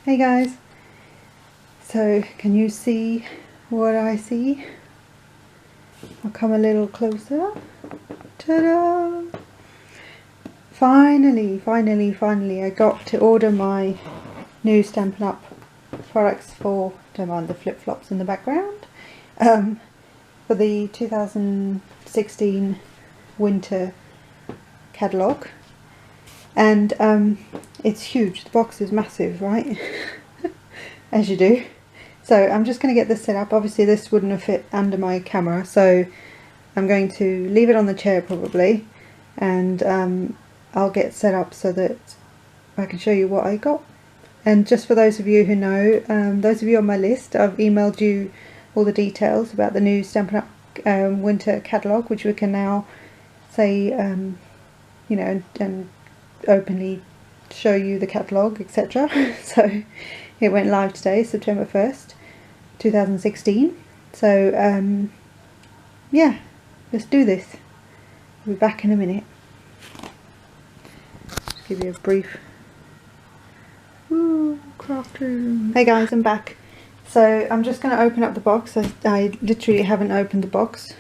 Hey guys, so can you see what I see? I'll come a little closer. Ta-da! Finally I got to order my new Stampin' Up products for, don't mind the flip-flops in the background, for the 2016 winter catalogue. And it's huge. The box is massive, right? As you do. So I'm just going to get this set up. Obviously this wouldn't have fit under my camera, so I'm going to leave it on the chair probably, and I'll get set up so that I can show you what I got. And just for those of you who know, those of you on my list, I've emailed you all the details about the new Stampin' Up winter catalogue, which we can now say, you know, and openly show you the catalogue, etc. So it went live today, September 1st 2016. So yeah, let's do this. We'll be back in a minute. Just give you a brief craft room. Hey guys, I'm back. So I'm just going to open up the box. I literally haven't opened the box.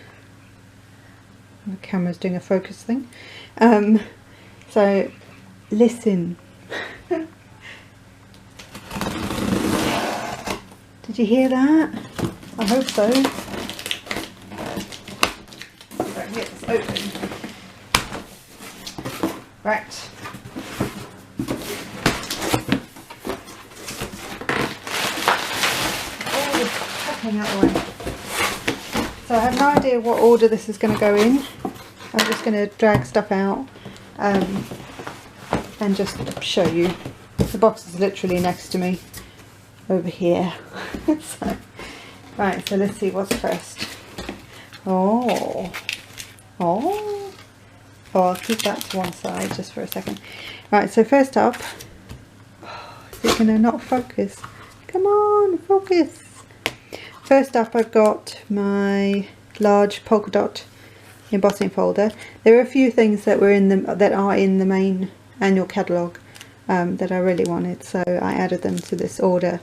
The camera's doing a focus thing. So listen. Did you hear that? I hope so. Right, get this open. Right. All this popping out the way. So I have no idea what order this is going to go in. I'm just going to drag stuff out. And just show you. The box is literally next to me over here. So, right, so let's see what's first. Oh, I'll keep that to one side just for a second. Right, so first up, is it gonna not focus? Come on, focus. First up, I've got my large polka dot embossing folder. There are a few things that are in the main annual catalogue that I really wanted, so I added them to this order.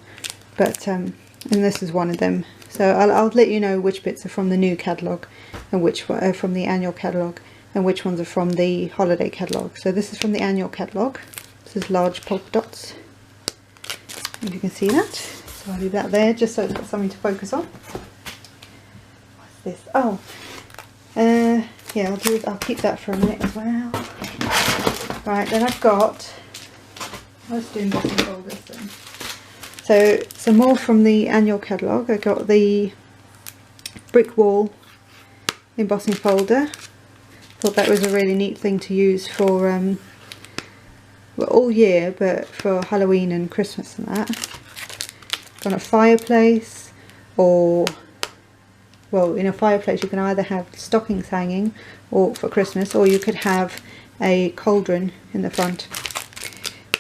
But and this is one of them. So I'll let you know which bits are from the new catalogue and which are from the annual catalogue, and which ones are from the holiday catalogue. So this is from the annual catalogue. This is large polka dots, if you can see that. So I'll leave that there just so it's got something to focus on. What's this? Oh, yeah, I'll keep that for a minute as well. Right, then I've got, let's do embossing folders then. So some more from the annual catalogue. I got the brick wall embossing folder. Thought that was a really neat thing to use for well, all year, but for Halloween and Christmas and that. On a fireplace, or well, in a fireplace you can either have stockings hanging or for Christmas, or you could have a cauldron in the front.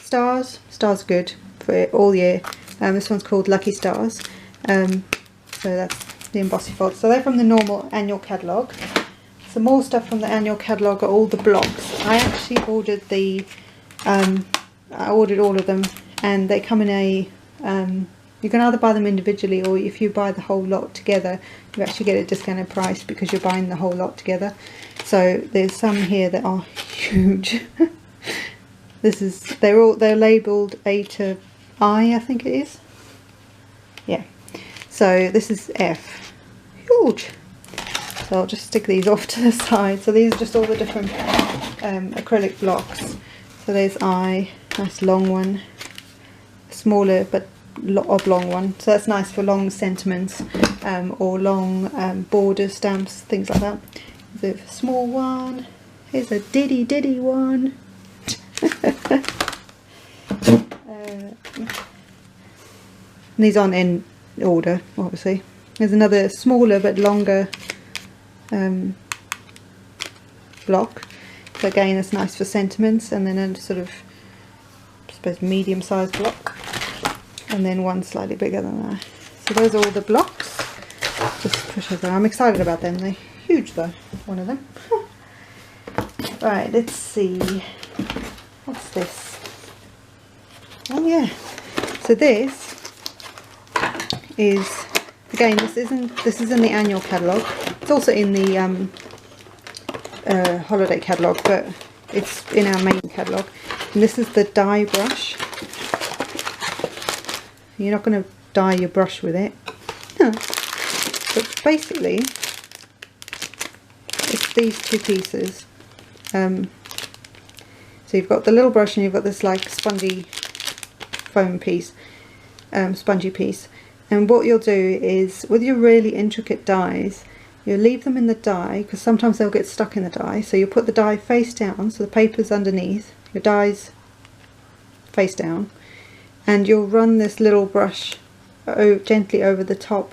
Stars are good for all year. This one's called Lucky Stars. So that's the embossing folder. So they're from the normal annual catalogue. Some more stuff from the annual catalogue are all the blocks. I actually ordered I ordered all of them, and they come in a you can either buy them individually, or if you buy the whole lot together you actually get a discounted price because you're buying the whole lot together. So there's some here that are huge. They're labelled A to I think it is. Yeah. So this is F. Huge. So I'll just stick these off to the side. So these are just all the different acrylic blocks. So there's I, nice long one, smaller but oblong one. So that's nice for long sentiments or long border stamps, things like that. There's a small one. Here's a diddy one. These aren't in order, obviously. There's another smaller but longer block. So again, that's nice for sentiments. And then a sort of, I suppose, medium-sized block. And then one slightly bigger than that. So those are all the blocks. Just push over. I'm excited about them. They're huge though, one of them. Right, let's see. What's this? Oh yeah. So So this is, again, this is in the annual catalogue. It's also in the holiday catalogue, but it's in our main catalogue. And this is the dye brush. You're not going to dye your brush with it. No. But basically, it's these two pieces. So you've got the little brush and you've got this like spongy foam piece, spongy piece. And what you'll do is, with your really intricate dies, you'll leave them in the die, because sometimes they'll get stuck in the die. So you'll put the die face down, so the paper's underneath, your die's face down, and you'll run this little brush gently over the top.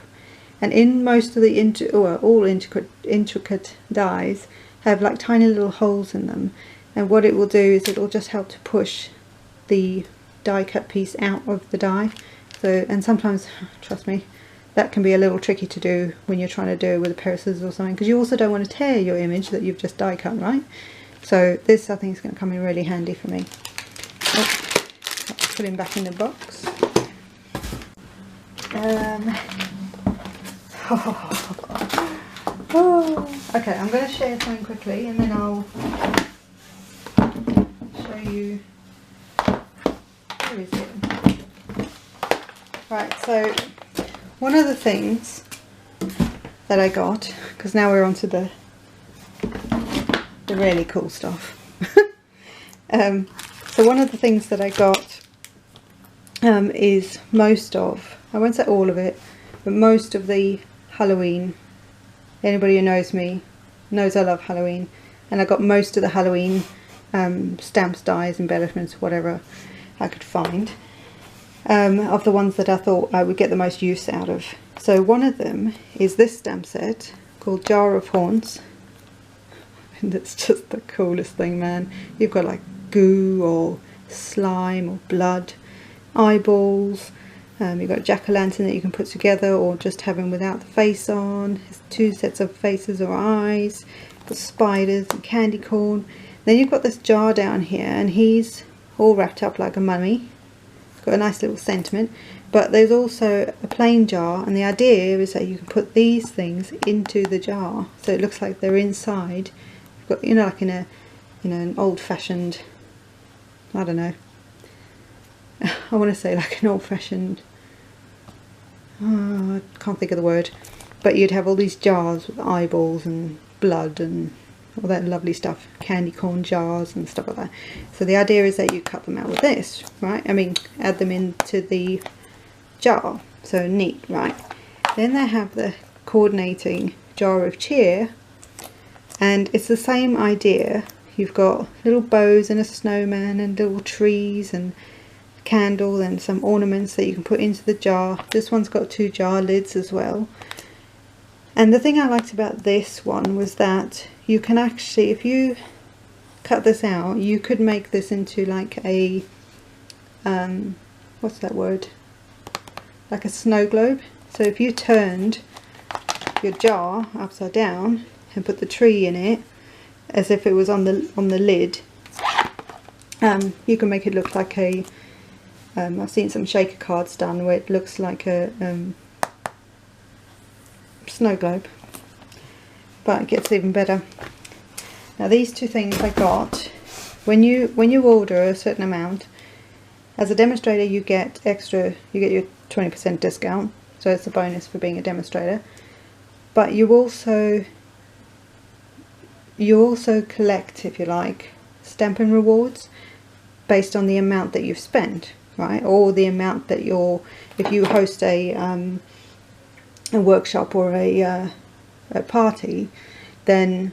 And in most of the all intricate dies have like tiny little holes in them, and what it will do is it will just help to push the die cut piece out of the die. So, and sometimes, trust me, that can be a little tricky to do when you're trying to do it with a pair of scissors or something, because you also don't want to tear your image that you've just die cut, right? So this, I think, is going to come in really handy for me. Oh, let's put him back in the box. Okay, I'm going to share something quickly and then I'll show you. Where is it? Right, so one of the things that I got, because now we're on to the really cool stuff. So one of the things that I got is most of, I won't say all of it, but most of the Halloween. Anybody who knows me knows I love Halloween, and I got most of the Halloween stamps, dies, embellishments, whatever I could find, of the ones that I thought I would get the most use out of. So one of them is this stamp set called Jar of Haunts, and it's just the coolest thing, man. You've got like goo or slime or blood, eyeballs. You've got a jack-o'-lantern that you can put together or just have him without the face on. There's two sets of faces or eyes. You've got spiders and candy corn. Then you've got this jar down here, and he's all wrapped up like a mummy. It's got a nice little sentiment. But there's also a plain jar, and the idea is that you can put these things into the jar, so it looks like they're inside. You've got, you know, like in a, you know, an old-fashioned, I don't know. I want to say like an old-fashioned, I can't think of the word, but you'd have all these jars with eyeballs and blood and all that lovely stuff, candy corn jars and stuff like that. So the idea is that you cut them out with this, right? I mean, add them into the jar, so neat, right? Then they have the coordinating jar of cheer, and it's the same idea. You've got little bows and a snowman and little trees and candle and some ornaments that you can put into the jar. This one's got two jar lids as well. And the thing I liked about this one was that you can actually, if you cut this out, you could make this into like a what's that word, like a snow globe. So if you turned your jar upside down and put the tree in it as if it was on the lid, you can make it look like a I've seen some shaker cards done where it looks like a snow globe, but it gets even better. Now these two things I got, when you order a certain amount, as a demonstrator you get extra, you get your 20% discount, so it's a bonus for being a demonstrator, but you also collect, if you like, Stampin' rewards based on the amount that you've spent, right? Or the amount that if you host a workshop or a party, then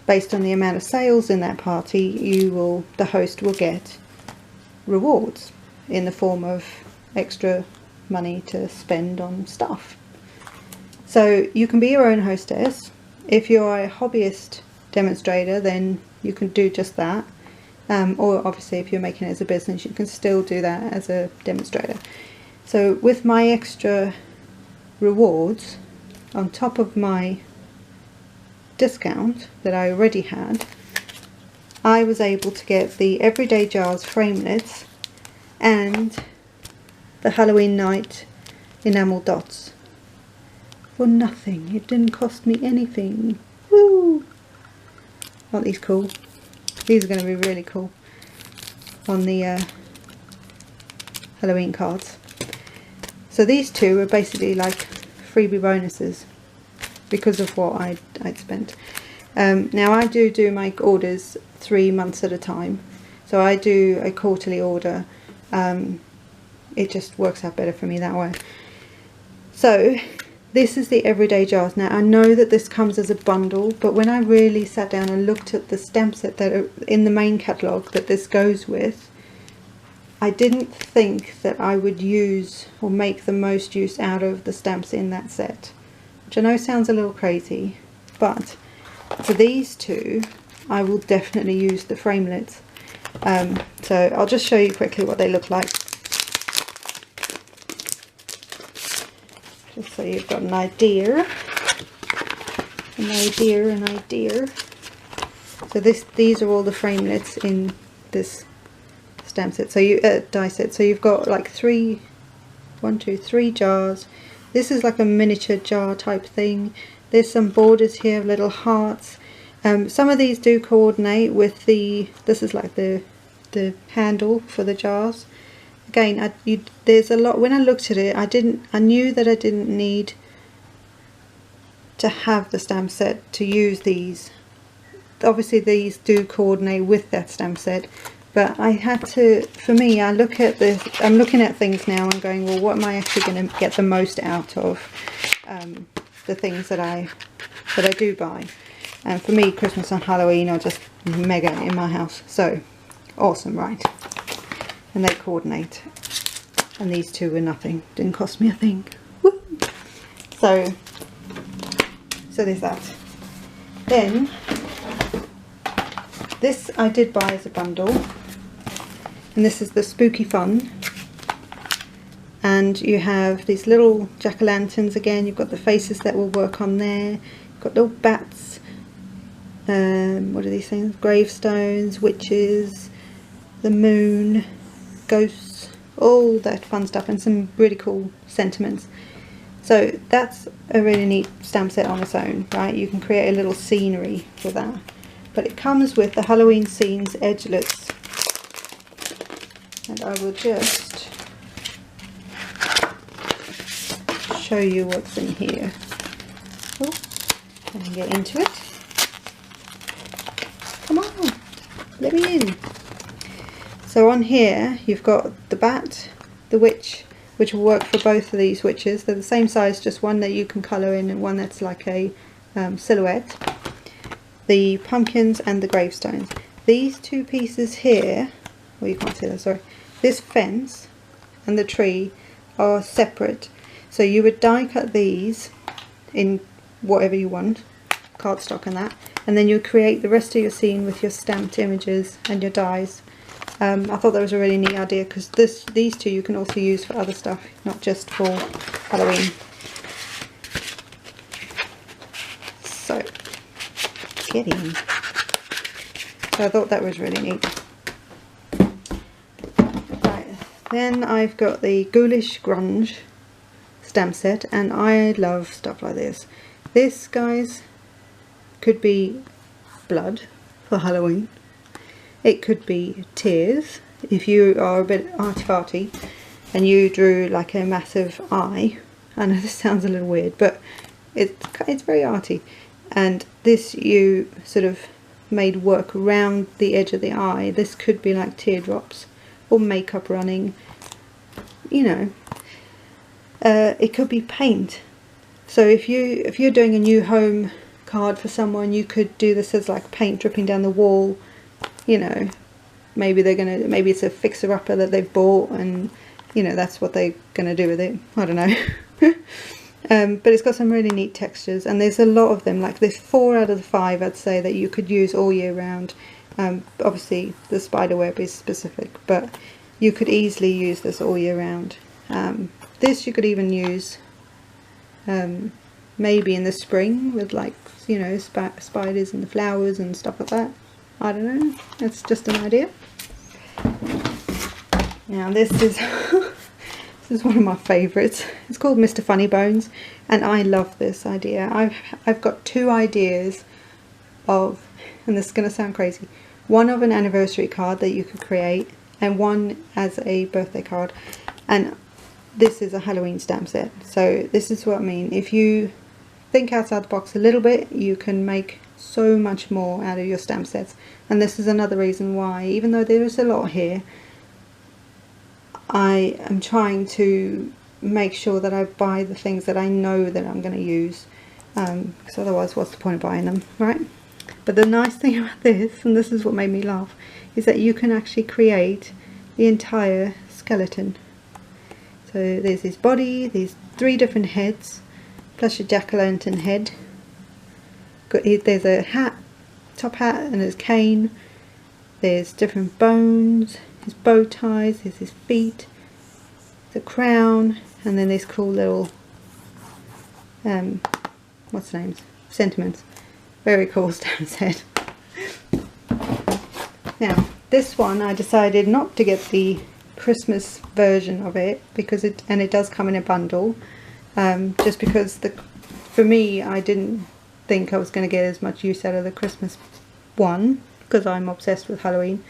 based on the amount of sales in that party, the host will get rewards in the form of extra money to spend on stuff. So you can be your own hostess. If you're a hobbyist demonstrator, then you can do just that. Or obviously if you're making it as a business, you can still do that as a demonstrator. So with my extra rewards on top of my discount that I already had, I was able to get the Everyday Jars Framelits and the Halloween night enamel dots for nothing. It didn't cost me anything. Woo! Aren't these cool? These are going to be really cool on the Halloween cards. So these two are basically like freebie bonuses because of what I'd spent. Now I do my orders 3 months at a time, so I do a quarterly order. It just works out better for me that way. So this is the everyday jars. Now I know that this comes as a bundle, but when I really sat down and looked at the stamp set that are in the main catalogue that this goes with, I didn't think that I would use or make the most use out of the stamps in that set, which I know sounds a little crazy, but for these two I will definitely use the Framelits. So I'll just show you quickly what they look like, just so you've got an idea. So these are all the Framelits in this stamp set. So die set. So you've got like 3 jars. This is like a miniature jar type thing. There's some borders here of little hearts. Some of these do coordinate with this is like the handle for the jars. Again, there's a lot. When I looked at it, I knew that I didn't need to have the stamp set to use these. Obviously these do coordinate with that stamp set, but I had to, for me, I look at this, I'm looking at things now and going, well, what am I actually going to get the most out of the things that I do buy. And for me, Christmas and Halloween are just mega in my house. So, awesome, right? And they coordinate. And these two were nothing. Didn't cost me a thing. Woo! So there's that. Then, this I did buy as a bundle. And this is the Spooky Fun. And you have these little jack-o'-lanterns again. You've got the faces that will work on there. You've got little bats. What are these things? Gravestones, witches, the moon, ghosts, all that fun stuff, and some really cool sentiments. So that's a really neat stamp set on its own, right? You can create a little scenery with that. But it comes with the Halloween Scenes Edgelits. And I will just show you what's in here. Oh, let me get into it. Come on, let me in. So on here you've got the bat, the witch, which will work for both of these witches. They're the same size, just one that you can colour in and one that's like a silhouette. The pumpkins and the gravestones. These two pieces here, well, you can't see that, sorry. This fence and the tree are separate. So you would die cut these in whatever you want, cardstock and that, and then you create the rest of your scene with your stamped images and your dies. I thought that was a really neat idea, because these two you can also use for other stuff, not just for Halloween. So, get in. So I thought that was really neat. Right, then I've got the Goulish Grunge stamp set, and I love stuff like this. This, guys, could be blood for Halloween. It could be tears if you are a bit arty-farty and you drew like a massive eye. I know this sounds a little weird, but it's very arty. And this you sort of made work around the edge of the eye. This could be like teardrops or makeup running, you know. It could be paint. So if you're doing a new home card for someone, you could do this as like paint dripping down the wall. You know, maybe it's a fixer-upper that they've bought, and you know that's what they're gonna do with it. I don't know. But it's got some really neat textures, and there's a lot of them. Like there's 4 out of the 5 I'd say that you could use all year round. Obviously the spider web is specific, but you could easily use this all year round. This you could even use maybe in the spring with, like, you know, spiders and the flowers and stuff like that. I don't know, that's just an idea. Now this is This is one of my favourites. It's called Mr. Funny Bones, and I love this idea. I've got two ideas of, and this is going to sound crazy, one of an anniversary card that you could create, and one as a birthday card, and this is a Halloween stamp set. So this is what I mean. If you think outside the box a little bit, you can make so much more out of your stamp sets. And this is another reason why, even though there is a lot here, I am trying to make sure that I buy the things that I know that I'm going to use, because otherwise what's the point of buying them, right? But the nice thing about this, and this is what made me laugh, is that you can actually create the entire skeleton. So there's his body, these 3 different heads, plus your jack-o'-lantern head. There's a hat, top hat, and his cane. There's different bones, his bow ties, there's his feet, the crown, and then this cool little, what's the names? Sentiments. Very cool stamp set. Now, this one I decided not to get the Christmas version of it, because it does come in a bundle, just because for me, I didn't think I was going to get as much use out of the Christmas one, because I'm obsessed with Halloween.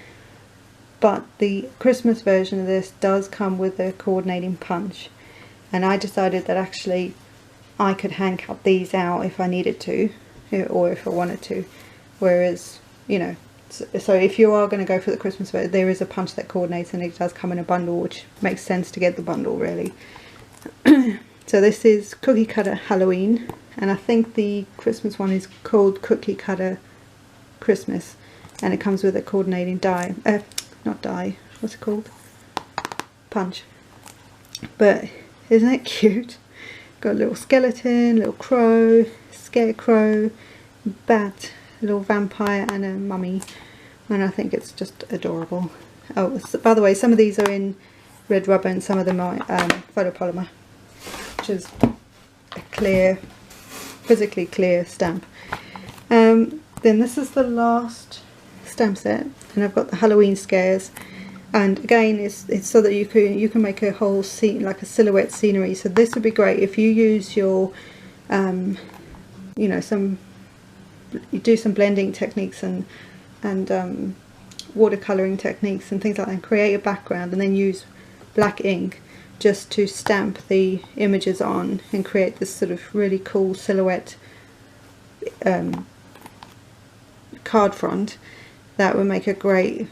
But the Christmas version of this does come with a coordinating punch, and I decided that actually I could hand cut these out if I needed to, or if I wanted to, whereas, you know, so if you are going to go for the Christmas version, there is a punch that coordinates, and it does come in a bundle, which makes sense to get the bundle, really. So this is Cookie Cutter Halloween, and I think the Christmas one is called Cookie Cutter Christmas, and it comes with a coordinating die, not die, what's it called? Punch. But isn't it cute? Got a little skeleton, little crow, scarecrow, bat, a little vampire, and a mummy, and I think it's just adorable. Oh, so, by the way, some of these are in red rubber and some of them are photopolymer, which is a clear, physically clear stamp. Then this is the last stamp set, and I've got the Halloween scares, and again it's so that you can make a whole scene, like a silhouette scenery. So this would be great if you use your you know, you do some blending techniques and watercoloring techniques and things like that, and create a background, and then use black ink just to stamp the images on and create this sort of really cool silhouette card front. That would make a great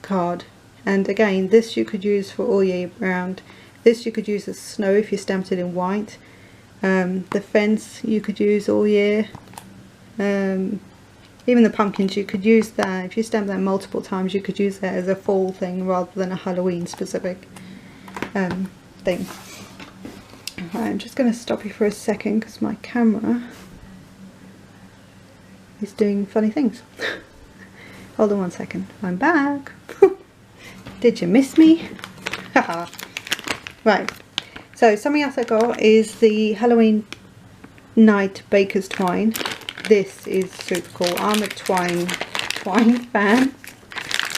card. And again, this you could use for all year round. This you could use as snow if you stamped it in white. The fence you could use all year. Even the pumpkins, you could use that. If you stamp that multiple times, you could use that as a fall thing rather than a Halloween specific thing. Right, I'm just going to stop you for a second because my camera is doing funny things. Hold on one second. I'm back. Did you miss me? Right. So something else I got is the Halloween Night Baker's Twine. This is super cool. I'm a Twine fan.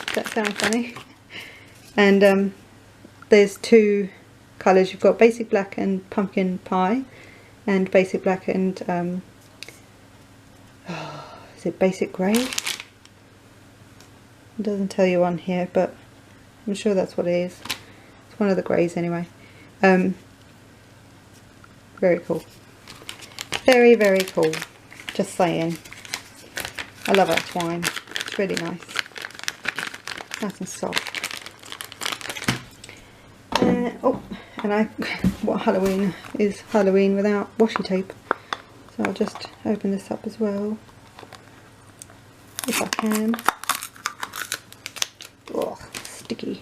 Does that sound funny? And there's 2 colours. You've got basic black and pumpkin pie, and basic black and is it basic grey? It doesn't tell you on here, but I'm sure that's what it is. It's one of the greys anyway. Very cool. Very, very cool. Just saying. I love that twine. It's really nice. Nice and soft. Oh, and what Halloween is Halloween without washi tape. So I'll just open this up as well, if I can. Oh, sticky.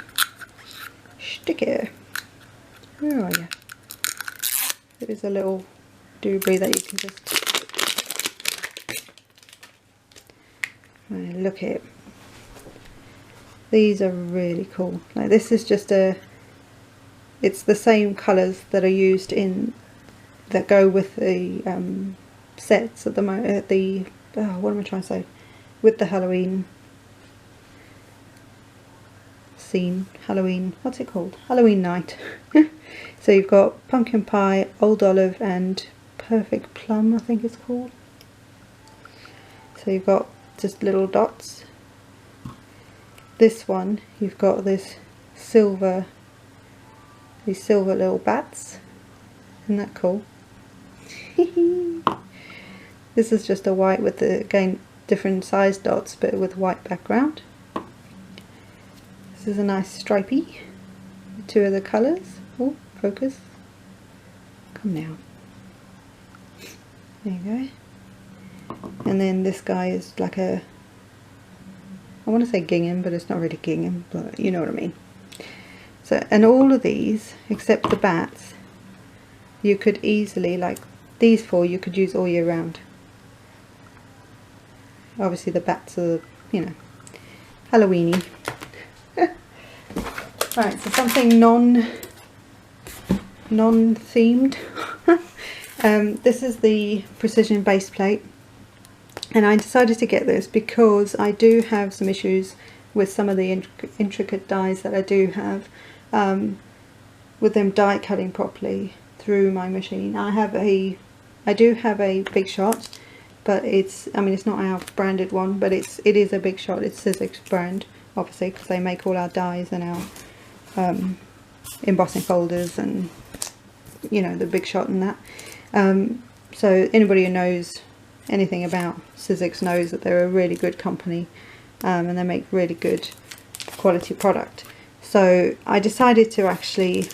Sticky. Where are you? There is a little doobly that you can just look at it. These are really cool. Like, this is just it's the same colours that are used in, that go with the sets at the moment, what am I trying to say, with the Halloween scene, Halloween, what's it called? Halloween night. So you've got pumpkin pie, old olive and perfect plum, I think it's called. So you've got just little dots. This one, you've got this silver, these silver little bats. Isn't that cool? This is just a white with the, again, different size dots but with white background. This is a nice stripy, two other colours. Oh, focus. Come now. There you go. And then this guy is like a, I want to say gingham, but it's not really gingham, but you know what I mean. So, and all of these, except the bats, you could easily, like these four, you could use all year round. Obviously the bats are, you know, Halloweeny. Right, so something non-themed. This is the precision base plate, and I decided to get this because I do have some issues with some of the intricate dies that I do have, with them die cutting properly through my machine. I do have a Big Shot, but it's, I mean, it's not our branded one, but it is a Big Shot. It's Sizzix brand, obviously, because they make all our dies and our embossing folders and, you know, the Big Shot and that. So anybody who knows anything about Sizzix knows that they're a really good company, and they make really good quality product. So I decided to actually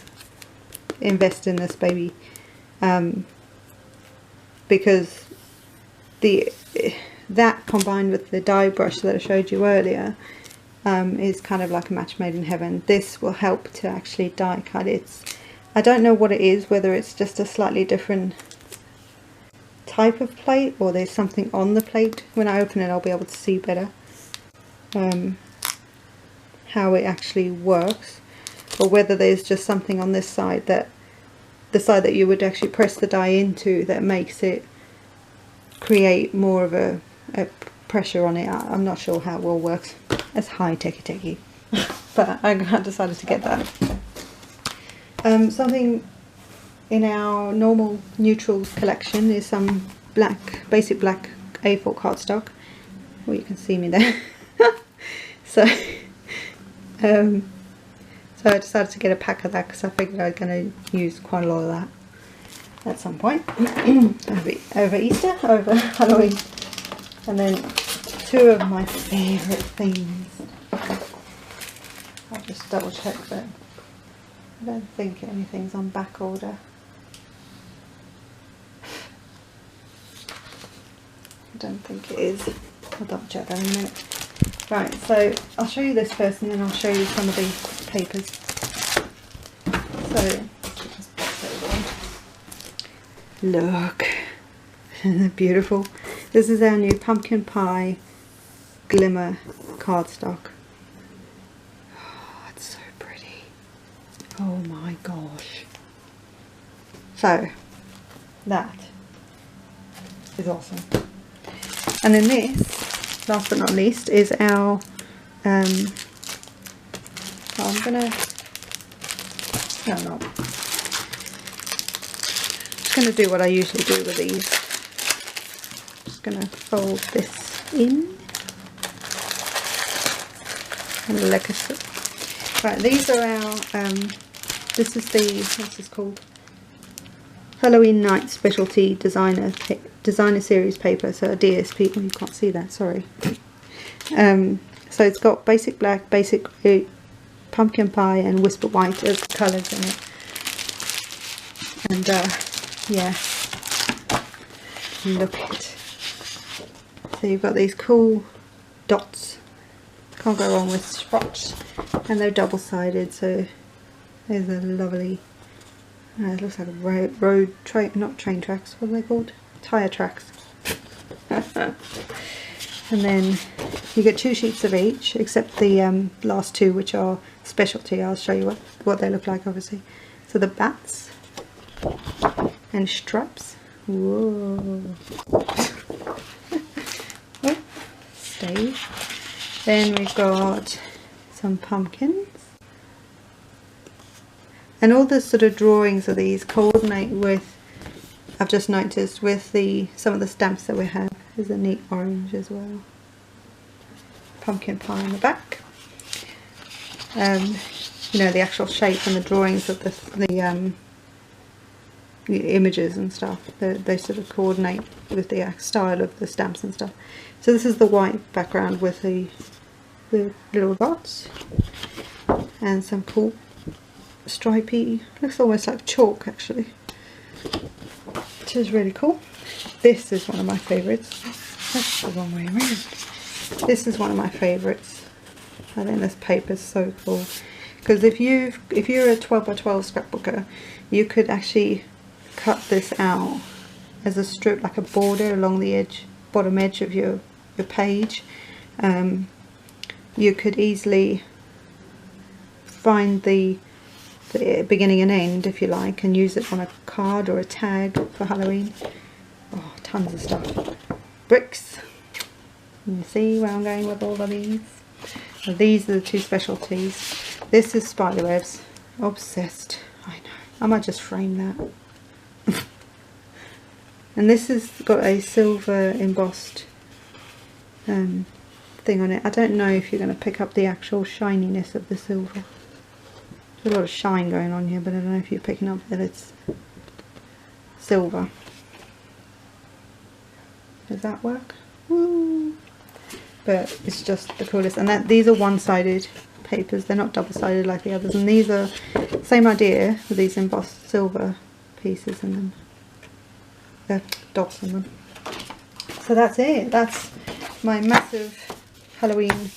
invest in this baby, because that combined with the die brush that I showed you earlier, is kind of like a match made in heaven. This will help to actually die cut. I don't know what it is, whether it's just a slightly different type of plate or there's something on the plate. When I open it I'll be able to see better how it actually works, or whether there's just something on this side, that the side that you would actually press the die into, that makes it create more of a pressure on it. I'm not sure how it all works. It's high techie but I decided to get that. Something in our normal neutrals collection is some basic black A4 cardstock. Well, you can see me there. So I decided to get a pack of that because I figured I was going to use quite a lot of that at some point over Easter, over Halloween. And then two of my favourite things. I'll just double check that. I don't think anything's on back order. I don't think it is. I'll double check that in a minute. Right, so I'll show you this first and then I'll show you some of the papers. So, just pop that on. Look, beautiful. This is our new pumpkin pie Glimmer cardstock. Oh, it's so pretty. Oh my gosh. So, that is awesome. And then this, last but not least, is our, I'm just going to do what I usually do with these. Just going to fold this in. And like right, these are our, this is the, what's this called? Halloween Night Specialty Designer Series paper, so a DSP. Oh, you can't see that, sorry. So it's got basic black, basic grey, pumpkin pie and whisper white as colours in it. And yeah, look at it. So you've got these cool dots. Can't go wrong with spots. And they're double-sided, so there's a lovely, it looks like a not train tracks, what are they called? Tyre tracks. And then you get 2 sheets of each, except the last 2, which are specialty. I'll show you what they look like, obviously. So the bats and straps. Whoa. Oh, stay. Then we've got some pumpkins. And all the sort of drawings of these coordinate with, I've just noticed, with some of the stamps that we have. There's a neat orange as well. Pumpkin pie in the back. You know, the actual shape and the drawings of the images and stuff. They sort of coordinate with the style of the stamps and stuff. So this is the white background with the little dots and some cool stripy, looks almost like chalk actually, which is really cool. This is one of my favourites. That's the wrong way around. This is one of my favourites. I think this paper is so cool, because if you're a 12 by 12 scrapbooker, you could actually cut this out as a strip, like a border along the edge, bottom edge of your page. You could easily find the beginning and end, if you like, and use it on a card or a tag for Halloween. Oh, tons of stuff. Bricks. You see where I'm going with all of these? So these are the two specialties. This is spiderwebs. Obsessed. I know. I might just frame that. And this has got a silver embossed thing on it. I don't know if you're going to pick up the actual shininess of the silver. There's a lot of shine going on here, but I don't know if you're picking up that it's silver. Does that work? Woo. But it's just the coolest. And these are one-sided papers. They're not double-sided like the others. And these are same idea with these embossed silver pieces in them. The dots on them. So that's it. That's my massive Halloween.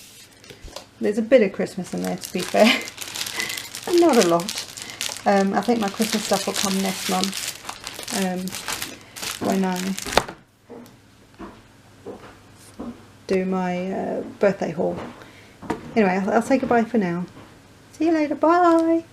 There's a bit of Christmas in there, to be fair. Not a lot. I think my Christmas stuff will come next month. When I do my birthday haul. Anyway, I'll say goodbye for now. See you later. Bye.